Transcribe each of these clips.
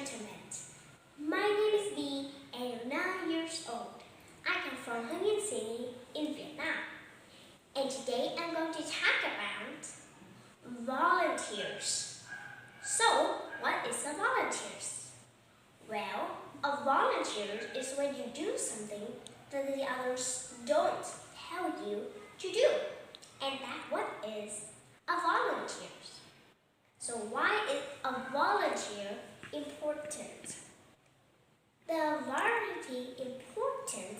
gentlemen, my name is Bee and I'm 9 years old. I come from Nguyên City in Vietnam. And today I'm going to talk about volunteers. So, what is a volunteers? Well, a volunteer is when you do something that the others don't tell you to do. And that's what is a volunteer. So why is a volunteer important? The volunteer important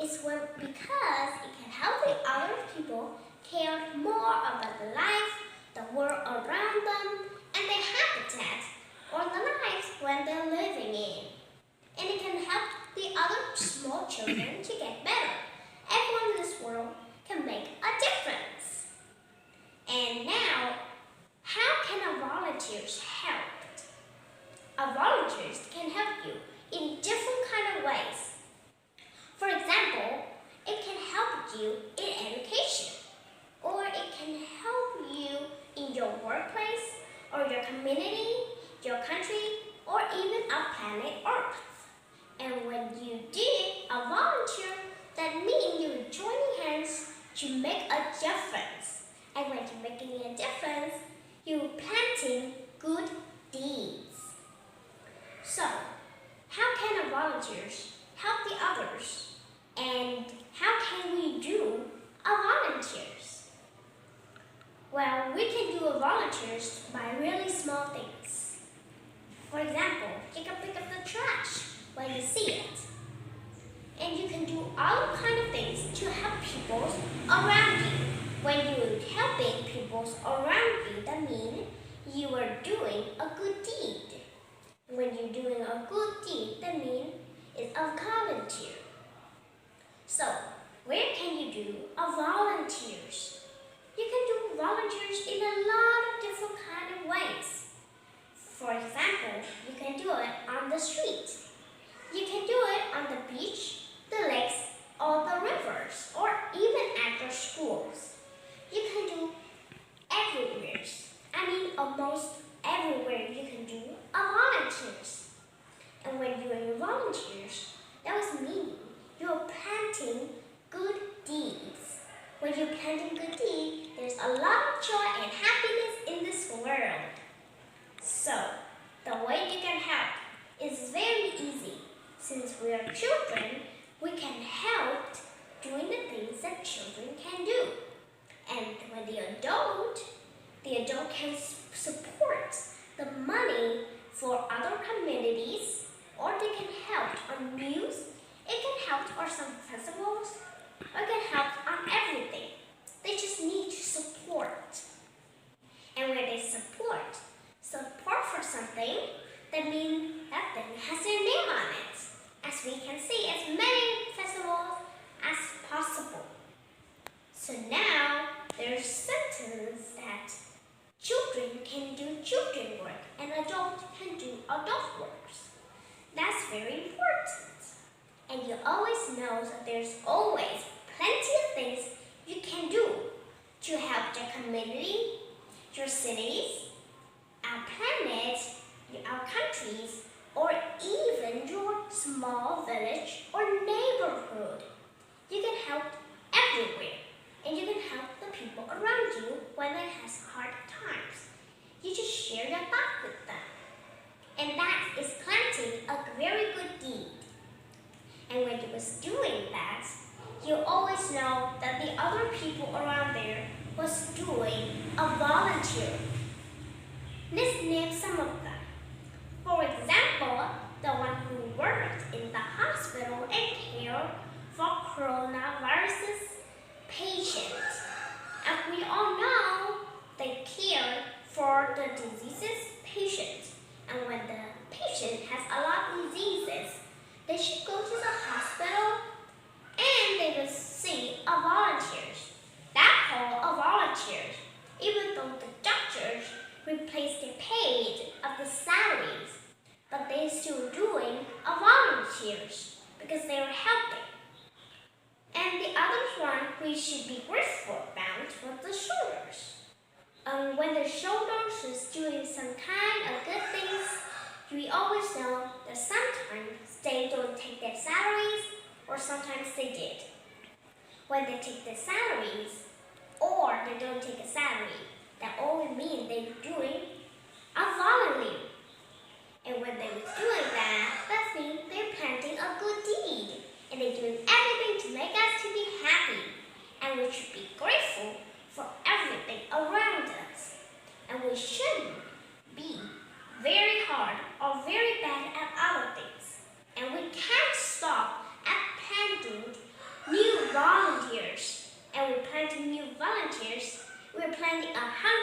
is because it can help the other people care more about the life, the world around them, and their habitat or the life when they're living in. And it can help the other small children to get better. Everyone in this world can make a difference. And now, how can a volunteers help? A volunteers can help you in different kind of ways. For example, it can help you in education, or it can help you in your workplace, or your community, your country, or even our planet Earth. And when you do a volunteer, that means you're joining hands to make a difference. And when you're making a difference, you're planting good deeds. So, how can a volunteers help the others? And how can we do a volunteers? Well, we can do a volunteers by really small things. For example, you can pick up the trash when you see it. And you can do all kind of things to help people around you. When you're helping people around you, that means you are doing a good deed. When you're doing a good deed, that means it's a volunteer. So, where can you do a volunteers? You can do volunteers in a lot of different kind of ways. For example, you can do it on the street. You can do it on the beach, the lakes, or the rivers, or even at your schools. You can do everywhere. I mean, almost everywhere you can do a volunteers. And when you're doing volunteers, that was meaning you're planting good deeds. When you're planting good deeds, there's a lot of joy and happiness in this world. So, the way you can help is very easy. Since we are children, we can help doing the things that children can do. And when the adult can support the money for other communities, or they can help on news, it can help on some festivals, or it can help on everything. They just need to support. And when they support for something, that means that thing has their name on it. As we can see, as many festivals as possible. So now, there's a sentence that children can do children work and adults can do adult works. That's very important. And you always know that there's always plenty of things you can do to help your community, your cities, our planet, our countries, or even your small village or neighborhood. You can help everywhere. And you can help the people around you when they have hard times. You just share your thoughts with them. And that is planting a very good deed. And when you was doing that, you always know that the other people around there was doing a volunteer. Let's name some of them. For example, the one who worked in the hospital and cared for coronavirus patients. As we all know, they care for the diseases patients. And when the patient has a lot of diseases, they should go to the hospital and they will see a volunteers. That called a volunteers. Even though the doctors replaced the paid of the salaries, but they're still doing a volunteers because they are helping. And the other one we should be grateful about was the shoulders. When the shoulders is doing some kind of good things, we always know sometimes they did. When they take the salaries, or they don't take a salary, that only means they're doing a volunteer. And when they're doing that means they're planting a good deed. And they're doing everything to make us to be happy. And we should be grateful for everything around us. And we shouldn't be very hard or very bad at other things. And we can't stop at planting new volunteers. And we're planting new volunteers. We're planting 100